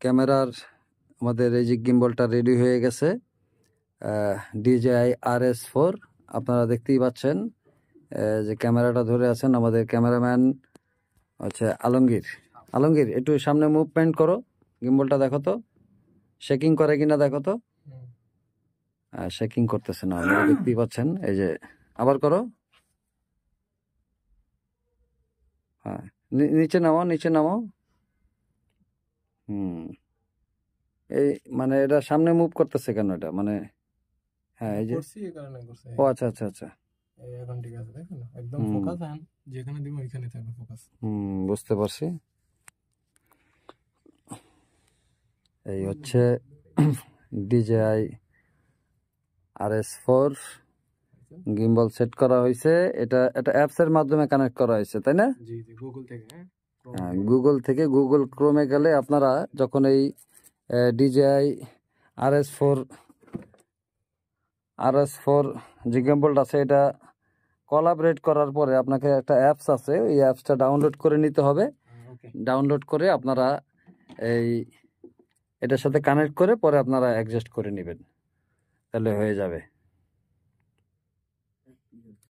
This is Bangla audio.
ক্যামেরার আমাদের এই যে গিম্বলটা রেডি হয়ে গেছে, DJI RS4। আপনারা দেখতেই পাচ্ছেন যে ক্যামেরাটা ধরে আছেন আমাদের ক্যামেরাম্যান হচ্ছে আলমগীর। আলমগীর, একটু সামনে মুভমেন্ট করো, গিম্বলটা দেখো তো শেকিং করে কিনা দেখো তো। শেকিং করতেছে না, আপনারা দেখতেই পাচ্ছেন। এই যে আবার করো, হ্যাঁ নিচে নামাও, নিচে নামাও। এই মানে এটা সামনে মুভ করতেছে কেন এটা, মানে হ্যাঁ এই যে ও আচ্ছা আচ্ছা আচ্ছা, এখন ঠিক আছে, দেখুন একদম ফোকাস আন, যেখানে দিব ওইখানে থাকবে ফোকাস। বুঝতে পারছি। এই হচ্ছে DJI RS4 গিম্বল সেট করা হয়েছে। এটা অ্যাপস এর মাধ্যমে কানেক্ট করা হয়েছে, তাই না? জি জি, গুগল থেকে। হ্যাঁ, গুগল থেকে, গুগল ক্রোমে গেলে আপনারা যখন এই DJI RS4 যে গিম্বলটা আছে, এটা কোলাবরেট করার পরে আপনাকে একটা অ্যাপস আছে, ওই অ্যাপসটা ডাউনলোড করে নিতে হবে। ডাউনলোড করে আপনারা এটার সাথে কানেক্ট করে পরে আপনারা অ্যাডজাস্ট করে নেবেন, তাহলে হয়ে যাবে।